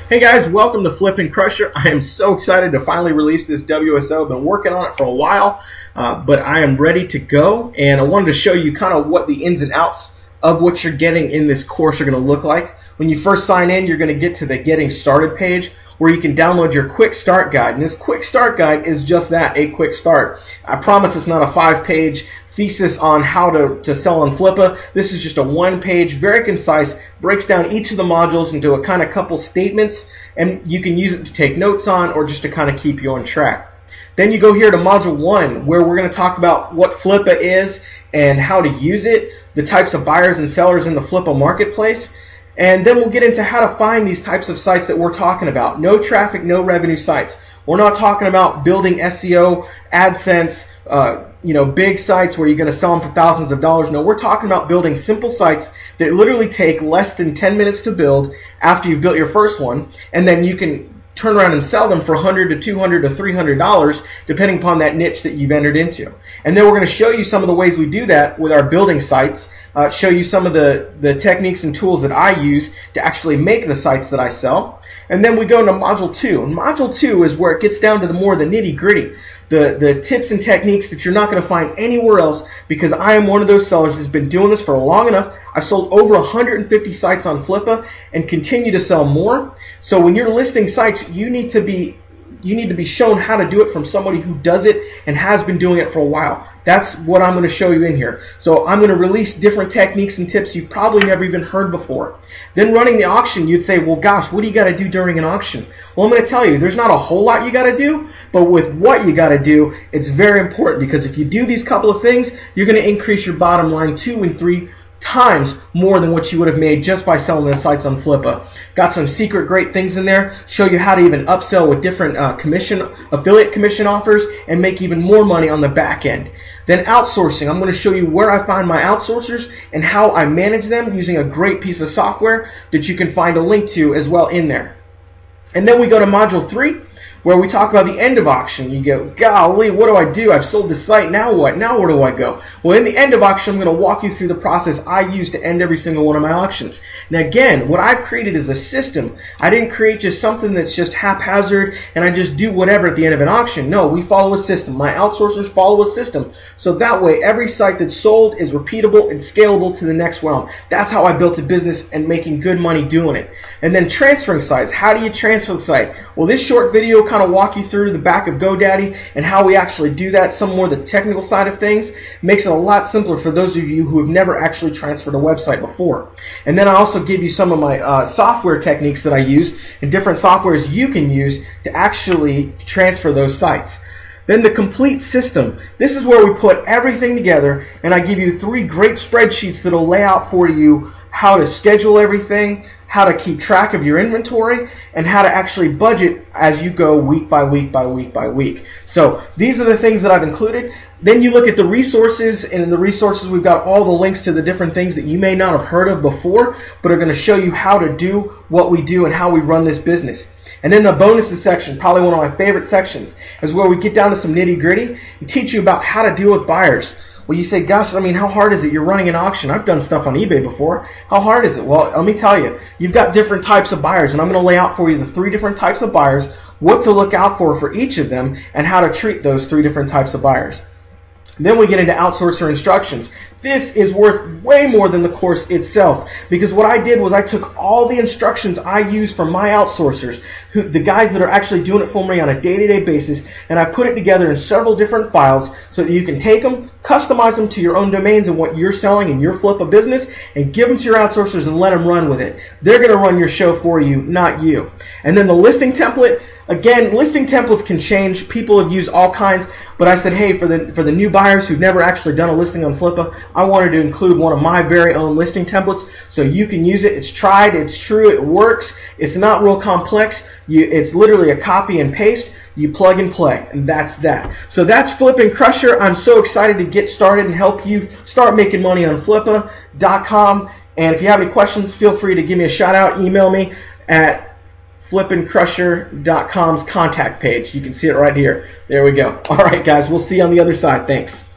Hey guys, welcome to Flippin Crusher. I am so excited to finally release this WSO. I've been working on it for a while, but I am ready to go, and I wanted to show you kind of what the ins and outs of what you're getting in this course are going to look like. When you first sign in, you're going to get to the Getting Started page where you can download your quick start guide. And this quick start guide is just that, a quick start. I promise it's not a 5-page thesis on how to sell on Flippa. This is just a 1-page, very concise, breaks down each of the modules into a kind of couple statements, and you can use it to take notes on or just to kind of keep you on track. Then you go here to Module 1, where we're going to talk about what Flippa is and how to use it, the types of buyers and sellers in the Flippa marketplace, and then we'll get into how to find these types of sites that we're talking about. No traffic, no revenue sites. We're not talking about building SEO, AdSense, big sites where you're going to sell them for thousands of dollars. No, we're talking about building simple sites that literally take less than 10 minutes to build after you've built your first one, and then you can turn around and sell them for $100 to $200 to $300 depending upon that niche that you've entered into. And then we're going to show you some of the ways we do that with our building sites, show you some of the techniques and tools that I use to actually make the sites that I sell. And then we go into Module 2. And Module 2 is where it gets down to the more the nitty-gritty, the tips and techniques that you're not going to find anywhere else, because I am one of those sellers that's been doing this for long enough. I've sold over 150 sites on Flippa and continue to sell more. So when you're listing sites, you need to be shown how to do it from somebody who does it and has been doing it for a while. That's what I'm going to show you in here. So I'm going to release different techniques and tips you've probably never even heard before. Then running the auction, you'd say, well, gosh, what do you got to do during an auction? Well, I'm going to tell you, there's not a whole lot you got to do, but with what you got to do, it's very important, because if you do these couple of things, you're going to increase your bottom line 2 and 3 times more than what you would have made just by selling the sites on Flippa. Got some secret great things in there, show you how to even upsell with different affiliate commission offers and make even more money on the back end. Then outsourcing, I'm going to show you where I find my outsourcers and how I manage them using a great piece of software that you can find a link to as well in there. And then we go to Module 3, where we talk about the end of auction. You go, golly, what do I do? I've sold this site, now what? Now where do I go? Well, in the end of auction, I'm going to walk you through the process I use to end every single one of my auctions. Now again, what I've created is a system. I didn't create just something that's just haphazard and I just do whatever at the end of an auction. No, we follow a system. My outsourcers follow a system. So that way, every site that's sold is repeatable and scalable to the next realm. That's how I built a business and making good money doing it. And then transferring sites. How do you transfer the site? Well, this short video kind of walk you through the back of GoDaddy and how we actually do that, some more the technical side of things. Makes it a lot simpler for those of you who have never actually transferred a website before. And then I also give you some of my software techniques that I use and different softwares you can use to actually transfer those sites. Then the complete system. This is where we put everything together, and I give you 3 great spreadsheets that will lay out for you how to schedule everything, how to keep track of your inventory, and how to actually budget as you go week by week by week by week. So these are the things that I've included. Then you look at the resources, and in the resources we've got all the links to the different things that you may not have heard of before, but are going to show you how to do what we do and how we run this business. And then the bonuses section, probably one of my favorite sections, is where we get down to some nitty-gritty and teach you about how to deal with buyers. Well, you say, gosh, I mean, how hard is it? You're running an auction. I've done stuff on eBay before. How hard is it? Well, let me tell you, you've got different types of buyers, and I'm going to lay out for you the 3 different types of buyers, what to look out for each of them, and how to treat those 3 different types of buyers. Then we get into outsourcer instructions. This is worth way more than the course itself, because what I did was I took all the instructions I use from my outsourcers, the guys that are actually doing it for me on a day-to-day basis, and I put it together in several different files so that you can take them, customize them to your own domains and what you're selling in your Flippa business, and give them to your outsourcers and let them run with it. They're going to run your show for you, not you. And then the listing template. Again, listing templates can change. People have used all kinds, but I said, hey, for the new buyers who've never actually done a listing on Flippa, I wanted to include one of my very own listing templates so you can use it. It's tried, it's true, it works. It's not real complex. It's literally a copy and paste. You plug and play, and that's that. So that's Flippin Crusher. I'm so excited to get started and help you start making money on Flippa.com. And if you have any questions, feel free to give me a shout out. Email me at flippincrusher.com's contact page. You can see it right here. There we go. All right, guys, we'll see you on the other side. Thanks.